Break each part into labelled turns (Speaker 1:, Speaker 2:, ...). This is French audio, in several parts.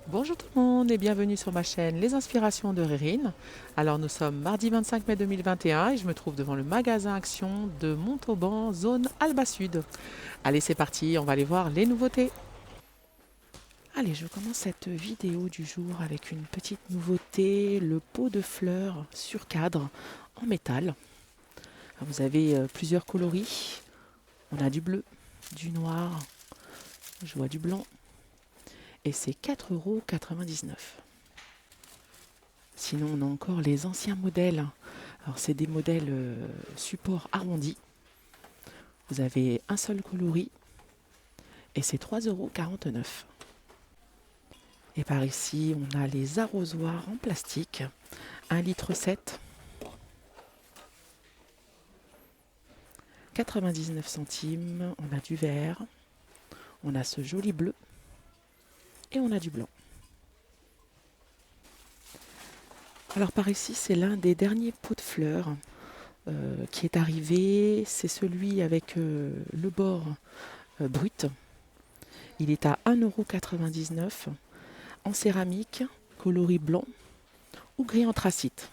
Speaker 1: Bonjour tout le monde et bienvenue sur ma chaîne Les Inspirations de Rérine. Alors nous sommes mardi 25 mai 2021 et je me trouve devant le magasin Action de Montauban, zone Alba Sud. Allez c'est parti, on va aller voir les nouveautés. Allez, je commence cette vidéo du jour avec une petite nouveauté, le pot de fleurs sur cadre en métal. Vous avez plusieurs coloris, on a du bleu, du noir, je vois du blanc et c'est 4,99 €. Sinon, on a encore les anciens modèles. Alors, c'est des modèles support arrondi. Vous avez un seul coloris et c'est 3,49 €. Et par ici, on a les arrosoirs en plastique, 1,7 litre, 99 centimes. On a du vert, on a ce joli bleu et on a du blanc. Alors par ici, c'est l'un des derniers pots de fleurs qui est arrivé. C'est celui avec le bord brut. Il est à 1,99 € en céramique, coloris blanc ou gris anthracite.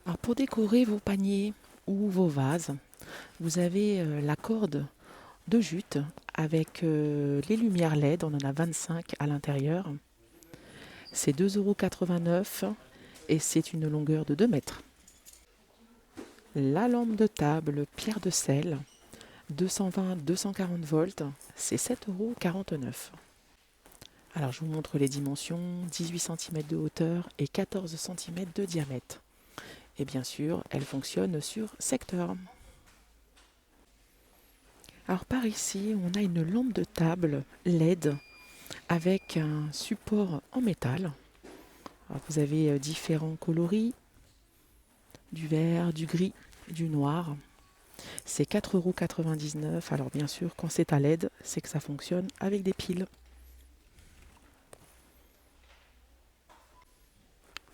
Speaker 1: Alors pour décorer vos paniers ou vos vases, vous avez la corde de jute avec les lumières LED, on en a 25 à l'intérieur. C'est 2,89 € et c'est une longueur de 2 mètres. La lampe de table pierre de sel, 220-240 volts, c'est 7,49 €. Alors je vous montre les dimensions, 18 cm de hauteur et 14 cm de diamètre. Et bien sûr, elle fonctionne sur secteur. Alors par ici, on a une lampe de table LED avec un support en métal. Alors, vous avez différents coloris, du vert, du gris, du noir. C'est 4,99 €. Alors bien sûr, quand c'est à LED, c'est que ça fonctionne avec des piles.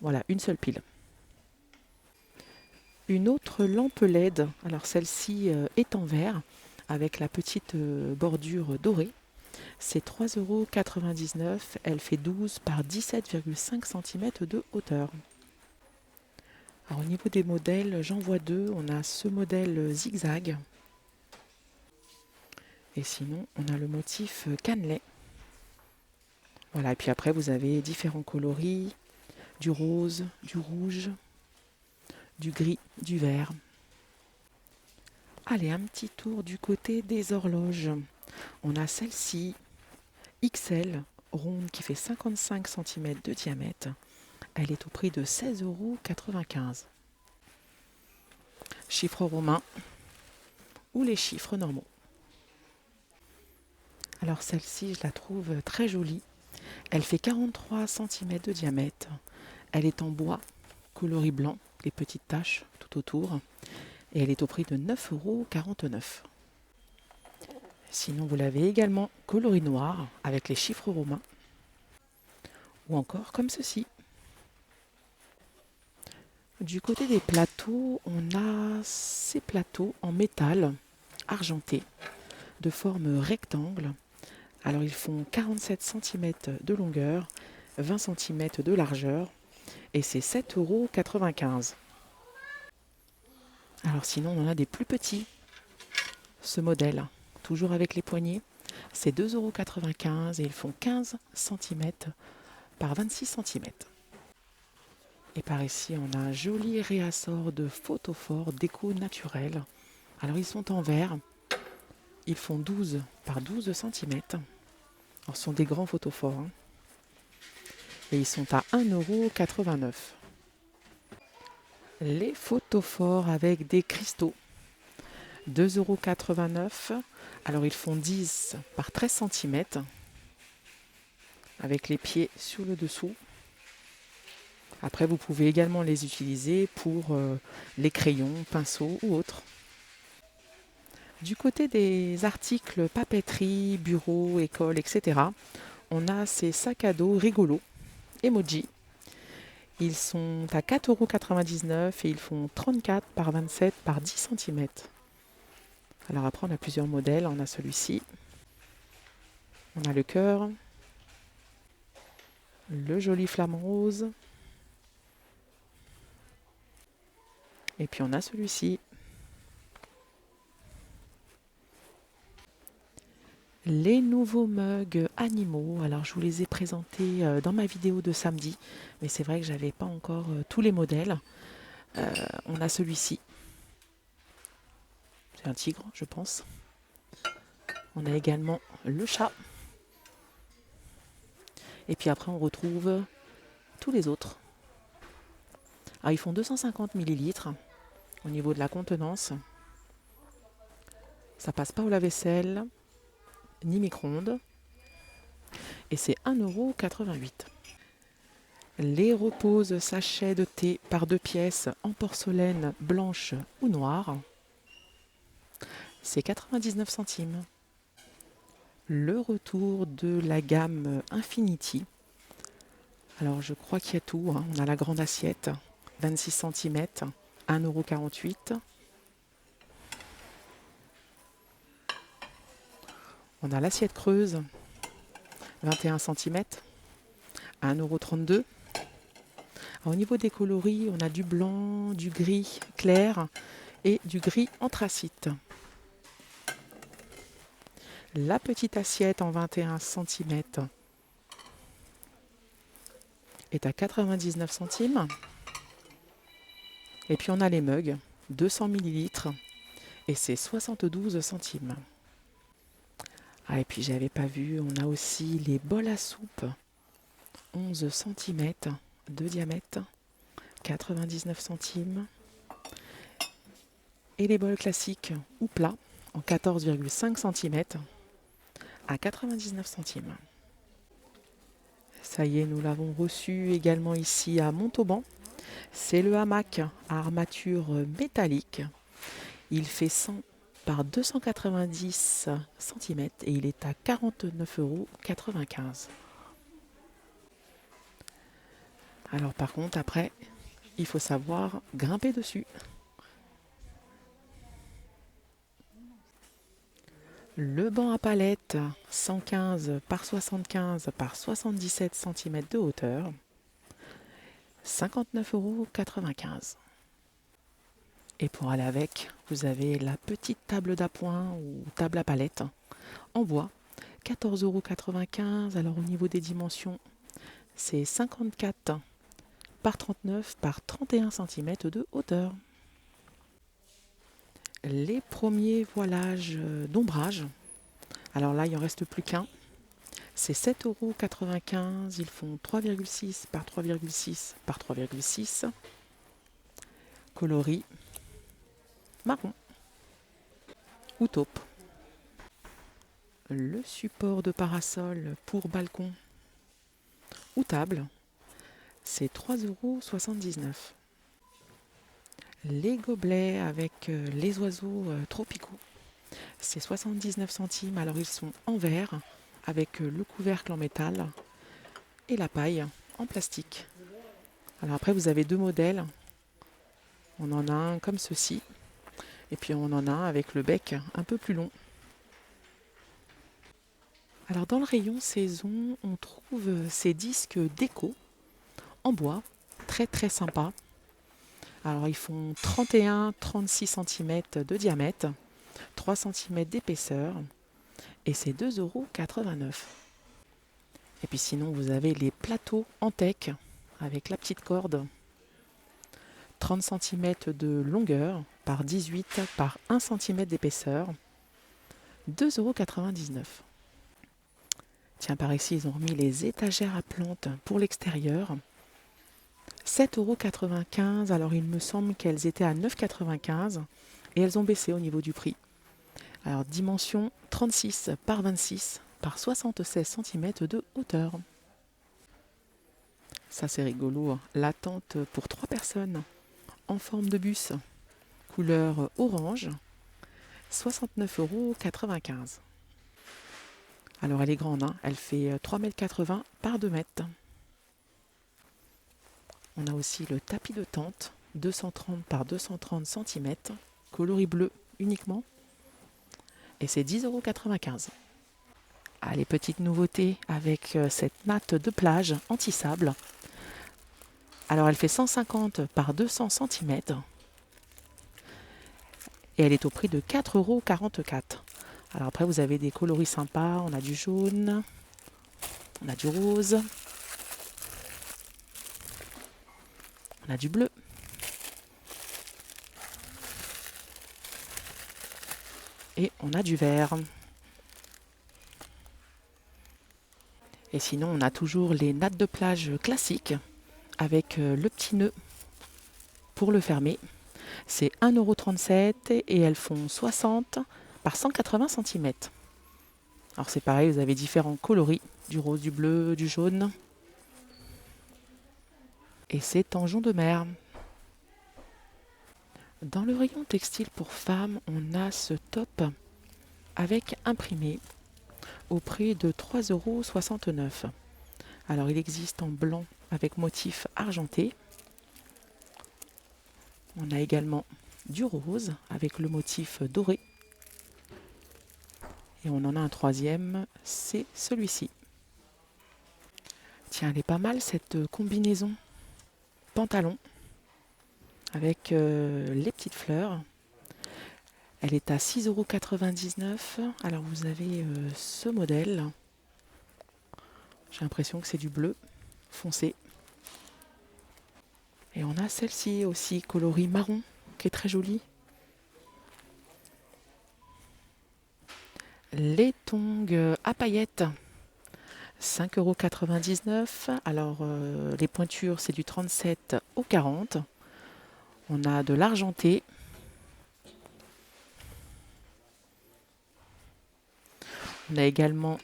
Speaker 1: Voilà, une seule pile. Une autre lampe LED, alors celle-ci est en verre avec la petite bordure dorée. C'est 3,99 €. Elle fait 12 par 17,5 cm de hauteur. Alors, au niveau des modèles, j'en vois deux. On a ce modèle zigzag. Et sinon, on a le motif cannelé. Voilà, et puis après, vous avez différents coloris, du rose, du rouge, du gris, du vert. Allez, un petit tour du côté des horloges. On a celle-ci, XL, ronde, qui fait 55 cm de diamètre. Elle est au prix de 16,95 €. Chiffres romains ou les chiffres normaux. Alors celle-ci, je la trouve très jolie. Elle fait 43 cm de diamètre. Elle est en bois, coloris blanc, les petites taches tout autour. Et elle est au prix de 9,49 €. Sinon, vous l'avez également coloris noir avec les chiffres romains. Ou encore comme ceci. Du côté des plateaux, on a ces plateaux en métal argenté de forme rectangle. Alors ils font 47 cm de longueur, 20 cm de largeur et c'est 7,95 €. Alors sinon on en a des plus petits. Ce modèle, toujours avec les poignées, c'est 2,95 € et ils font 15 cm par 26 cm. Et par ici, on a un joli réassort de photophores déco naturel. Alors, ils sont en verre. Ils font 12 par 12 cm. Alors, ce sont des grands photophores. Et ils sont à 1,89 €. Les photophores avec des cristaux. 2,89 €. Alors, ils font 10 par 13 cm. Avec les pieds sur le dessous. Après, vous pouvez également les utiliser pour les crayons, pinceaux ou autres. Du côté des articles papeterie, bureau, école, etc., on a ces sacs à dos rigolos, emoji. Ils sont à 4,99 € et ils font 34 par 27 par 10 cm. Alors après, on a plusieurs modèles. On a celui-ci. On a le cœur. Le joli flamant rose. Et puis on a celui-ci. Les nouveaux mugs animaux. Alors je vous les ai présentés dans ma vidéo de samedi. Mais c'est vrai que j'avais pas encore tous les modèles. On a celui-ci. C'est un tigre, je pense. On a également le chat. Et puis après, on retrouve tous les autres. Alors, ils font 250 millilitres au niveau de la contenance. Ça passe pas au lave-vaisselle, ni micro-ondes. Et c'est 1,88 €. Les reposes sachets de thé par 2 pièces en porcelaine blanche ou noire. C'est 99 centimes. Le retour de la gamme Infinity. Alors je crois qu'il y a tout, hein. On a la grande assiette, 26 cm, 1,48 €. On a l'assiette creuse, 21 cm, 1,32 €. Au niveau des coloris, on a du blanc, du gris clair et du gris anthracite. La petite assiette en 21 cm est à 99 centimes. Et puis on a les mugs, 200 millilitres et c'est 72 centimes. Ah, et puis j'avais pas vu, on a aussi les bols à soupe, 11 cm de diamètre, 99 centimes. Et les bols classiques ou plats en 14,5 cm à 99 centimes. Ça y est, nous l'avons reçu également ici à Montauban. C'est le hamac à armature métallique. Il fait 100 par 290 cm et il est à 49,95 €. Alors par contre, après, il faut savoir grimper dessus. Le banc à palette, 115 par 75 par 77 cm de hauteur, 59,95 €. Et pour aller avec, vous avez la petite table d'appoint ou table à palette en bois, 14,95 €. Alors au niveau des dimensions, c'est 54 par 39 par 31 cm de hauteur. Les premiers voilages d'ombrage, alors là il n'en reste plus qu'un, c'est 7,95 €. Ils font 3,6 par 3,6 par 3,6, coloris marron ou taupe. Le support de parasol pour balcon ou table, c'est 3,79 €. Les gobelets avec les oiseaux tropicaux, c'est 79 centimes. Alors ils sont en verre avec le couvercle en métal et la paille en plastique. Alors après vous avez deux modèles. On en a un comme ceci et puis on en a un avec le bec un peu plus long. Alors dans le rayon saison, on trouve ces disques déco en bois, très très sympa. Alors ils font 31-36 cm de diamètre, 3 cm d'épaisseur et c'est 2,89 €. Et puis sinon vous avez les plateaux en teck avec la petite corde, 30 cm de longueur par 18 par 1 cm d'épaisseur, 2,99 €. Tiens, par ici ils ont remis les étagères à plantes pour l'extérieur, 7,95 €. Alors il me semble qu'elles étaient à 9,95 € et elles ont baissé au niveau du prix. Alors dimension 36 par 26 par 76 cm de hauteur. Ça c'est rigolo, hein. La tente pour 3 personnes en forme de bus, couleur orange, 69,95 €. Alors elle est grande, hein. Elle fait 3,80 m par 2 m. On a aussi le tapis de tente, 230 par 230 cm, coloris bleu uniquement, et c'est 10,95 €. Ah, les petites nouveautés avec cette natte de plage anti-sable. Alors elle fait 150 par 200 cm et elle est au prix de 4,44 €. Alors après vous avez des coloris sympas, on a du jaune, on a du rose, on a du bleu. Et on a du vert. Et sinon on a toujours les nattes de plage classiques avec le petit nœud pour le fermer. C'est 1,37 € et elles font 60 par 180 cm. Alors c'est pareil, vous avez différents coloris, du rose, du bleu, du jaune. Et c'est en jonc de mer. Dans le rayon textile pour femmes, on a ce top avec imprimé au prix de 3,69 €. Alors il existe en blanc avec motif argenté. On a également du rose avec le motif doré. Et on en a un troisième, c'est celui-ci. Tiens, elle est pas mal cette combinaison pantalon avec les petites fleurs. Elle est à 6,99 €. Alors vous avez ce modèle. J'ai l'impression que c'est du bleu foncé. Et on a celle-ci aussi, coloris marron, qui est très jolie. Les tongs à paillettes, 5,99 €. Alors les pointures, c'est du 37 au 40. On a de l'argenté. On a également,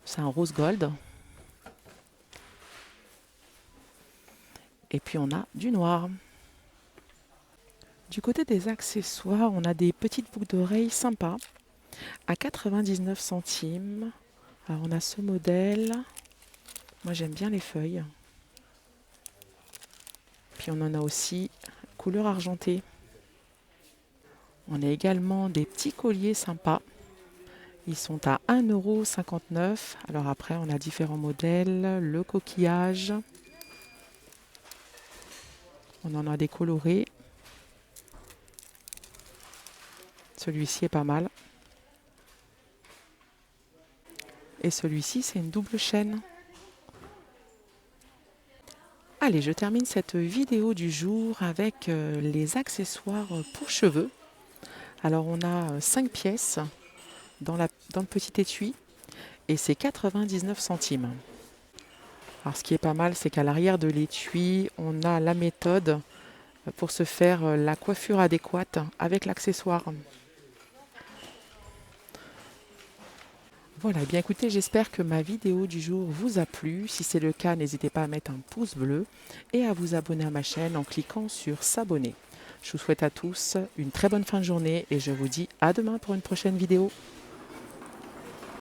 Speaker 1: c'est un rose gold. Et puis on a du noir. Du côté des accessoires, on a des petites boucles d'oreilles sympas à 99 centimes. Alors on a ce modèle. Moi j'aime bien les feuilles. Puis on en a aussi couleur argentée. On a également des petits colliers sympas. Ils sont à 1,59 €. Alors après on a différents modèles. Le coquillage. On en a des colorés. Celui-ci est pas mal. Et celui-ci, c'est une double chaîne. Allez, je termine cette vidéo du jour avec les accessoires pour cheveux. Alors, on a 5 pièces dans le petit étui et c'est 99 centimes. Alors, ce qui est pas mal, c'est qu'à l'arrière de l'étui, on a la méthode pour se faire la coiffure adéquate avec l'accessoire. Voilà, eh bien écoutez, j'espère que ma vidéo du jour vous a plu. Si c'est le cas, n'hésitez pas à mettre un pouce bleu et à vous abonner à ma chaîne en cliquant sur s'abonner. Je vous souhaite à tous une très bonne fin de journée et je vous dis à demain pour une prochaine vidéo.